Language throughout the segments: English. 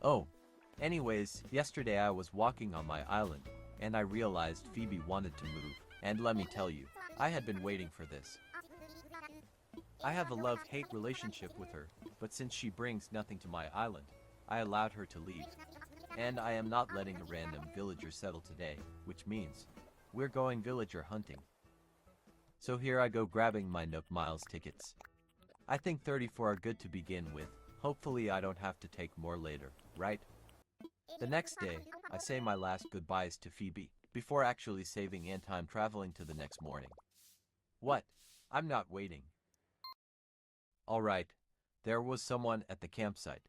Oh, anyways, yesterday I was walking on my island, and I realized Phoebe wanted to move, and let me tell you, I had been waiting for this. I have a love-hate relationship with her, but since she brings nothing to my island, I allowed her to leave. And I am not letting a random villager settle today, which means we're going villager hunting. So here I go grabbing my Nook Miles tickets. I think 34 are good to begin with. Hopefully I don't have to take more later, right? The next day, I say my last goodbyes to Phoebe, before actually saving and time traveling to the next morning. What? I'm not waiting. Alright, there was someone at the campsite.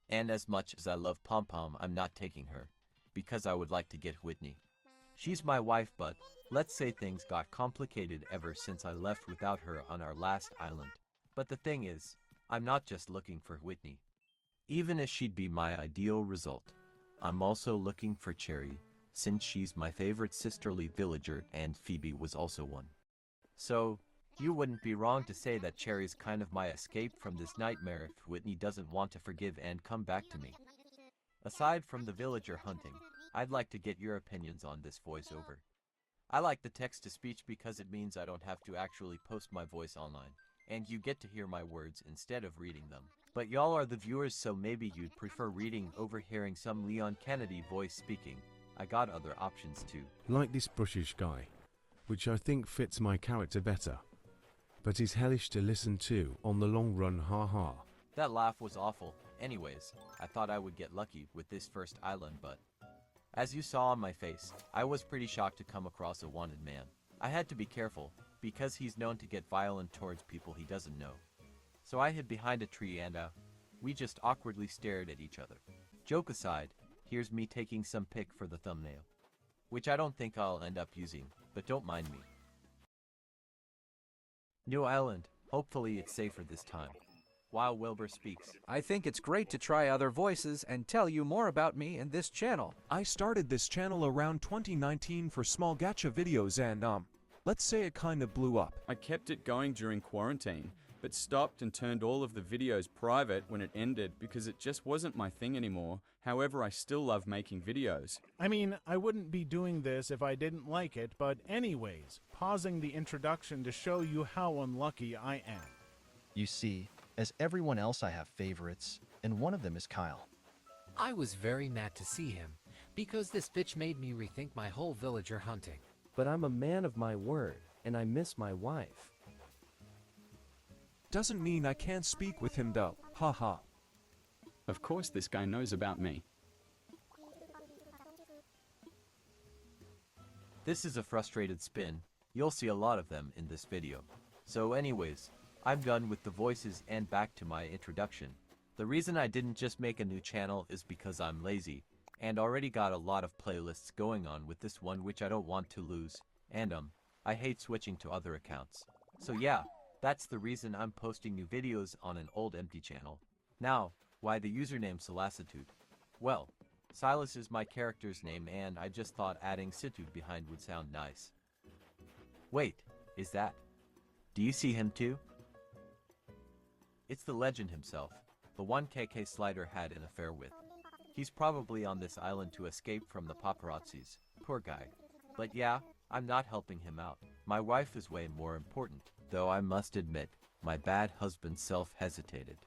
And as much as I love Pom Pom, I'm not taking her, because I would like to get Whitney. She's my wife, but let's say things got complicated ever since I left without her on our last island. But the thing is, I'm not just looking for Whitney. Even if she'd be my ideal result, I'm also looking for Cherry, since she's my favorite sisterly villager and Phoebe was also one. So, you wouldn't be wrong to say that Cherry's kind of my escape from this nightmare if Whitney doesn't want to forgive and come back to me. Aside from the villager hunting, I'd like to get your opinions on this voiceover. I like the text-to-speech because it means I don't have to actually post my voice online, and you get to hear my words instead of reading them. But y'all are the viewers, so maybe you'd prefer reading over hearing some Leon Kennedy voice speaking. I got other options too. Like this brushish guy, which I think fits my character better. But he's hellish to listen to on the long run, haha. That laugh was awful. Anyways, I thought I would get lucky with this first island, but as you saw on my face, I was pretty shocked to come across a wanted man. I had to be careful, because he's known to get violent towards people he doesn't know. So I hid behind a tree and we just awkwardly stared at each other. Joke aside, here's me taking some pic for the thumbnail. Which I don't think I'll end up using, but don't mind me. New island, hopefully it's safer this time. While Wilbur speaks. I think it's great to try other voices and tell you more about me in this channel. I started this channel around 2019 for small gacha videos and let's say it kind of blew up. I kept it going during quarantine, but stopped and turned all of the videos private when it ended because it just wasn't my thing anymore. However, I still love making videos. I mean, I wouldn't be doing this if I didn't like it, but anyways, pausing the introduction to show you how unlucky I am. You see, as everyone else I have favorites, and one of them is Kyle. I was very mad to see him, because this bitch made me rethink my whole villager hunting. But I'm a man of my word, and I miss my wife. Doesn't mean I can't speak with him though, haha. Of course this guy knows about me. This is a frustrated spin. You'll see a lot of them in this video. So anyways, I'm done with the voices and back to my introduction. The reason I didn't just make a new channel is because I'm lazy, and already got a lot of playlists going on with this one which I don't want to lose, and I hate switching to other accounts. So yeah, that's the reason I'm posting new videos on an old empty channel. Now, why the username Silasitude? Well, Silas is my character's name and I just thought adding Situde behind would sound nice. Wait, is that? Do you see him too? It's the legend himself, the one KK Slider had an affair with. He's probably on this island to escape from the paparazzis. Poor guy. But yeah, I'm not helping him out. My wife is way more important, though I must admit, my bad husband self-hesitated.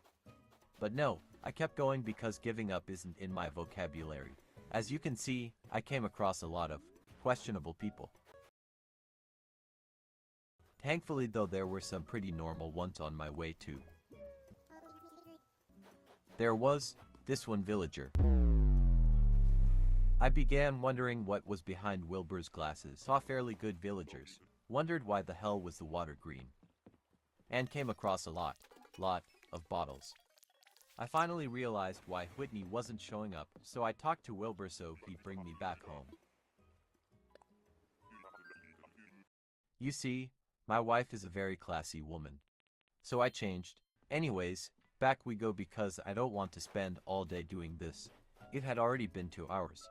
But no, I kept going because giving up isn't in my vocabulary. As you can see, I came across a lot of questionable people. Thankfully though, there were some pretty normal ones on my way too. There was this one villager. I began wondering what was behind Wilbur's glasses, saw fairly good villagers, wondered why the hell was the water green, and came across a lot of bottles. I finally realized why Whitney wasn't showing up, so I talked to Wilbur so he'd bring me back home. You see, my wife is a very classy woman. So I changed. Anyways, back we go because I don't want to spend all day doing this. It had already been 2 hours.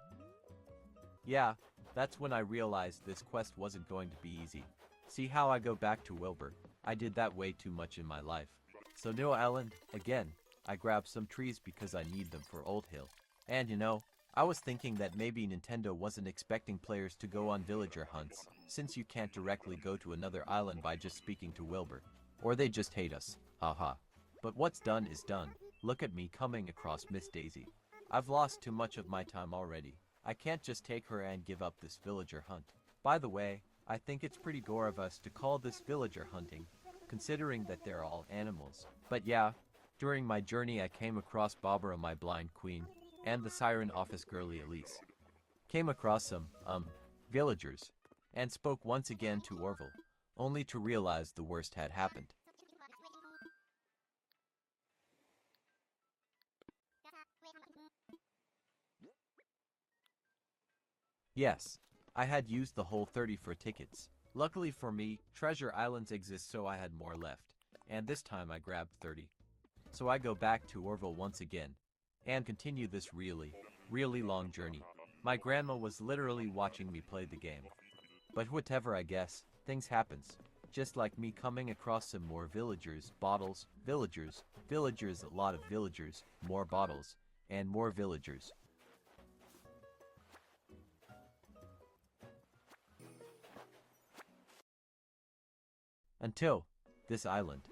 Yeah, that's when I realized this quest wasn't going to be easy. See how I go back to Wilbur? I did that way too much in my life. So New Island, again, I grabbed some trees because I need them for Old Hill. And you know, I was thinking that maybe Nintendo wasn't expecting players to go on villager hunts, since you can't directly go to another island by just speaking to Wilbur. Or they just hate us, haha. But what's done is done. Look at me coming across Miss Daisy. I've lost too much of my time already. I can't just take her and give up this villager hunt. By the way, I think it's pretty gore of us to call this villager hunting, considering that they're all animals. But yeah, during my journey I came across Barbara, my blind queen, and the siren office girlie Elise. Came across some, villagers, and spoke once again to Orville, only to realize the worst had happened. Yes, I had used the whole 30 for tickets. Luckily for me, Treasure Islands exist, so I had more left, and this time I grabbed 30. So I go back to Orville once again, and continue this really long journey. My grandma was literally watching me play the game. But whatever, I guess, things happens. Just like me coming across some more villagers, bottles, villagers, a lot of villagers, more bottles, and more villagers. Until this island.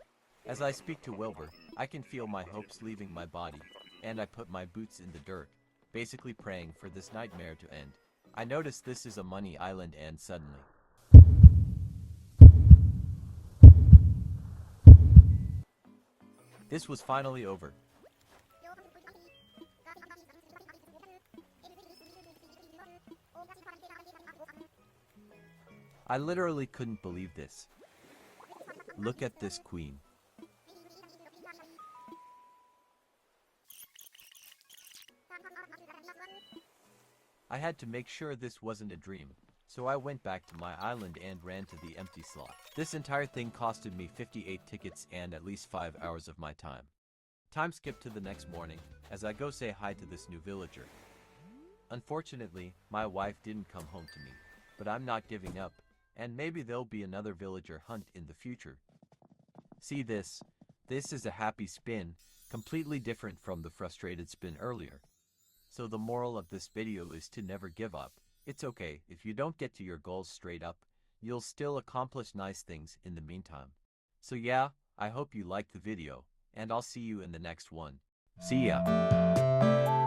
As I speak to Wilbur, I can feel my hopes leaving my body, and I put my boots in the dirt, basically praying for this nightmare to end. I notice this is a money island, and suddenly, this was finally over. I literally couldn't believe this. Look at this queen. I had to make sure this wasn't a dream, so I went back to my island and ran to the empty slot. This entire thing costed me 58 tickets and at least 5 hours of my time. Time skipped to the next morning, as I go say hi to this new villager. Unfortunately, my wife didn't come home to me, but I'm not giving up, and maybe there'll be another villager hunt in the future. See this? This is a happy spin, completely different from the frustrated spin earlier. So the moral of this video is to never give up. It's okay, if you don't get to your goals straight up, you'll still accomplish nice things in the meantime. So yeah, I hope you liked the video, and I'll see you in the next one. See ya!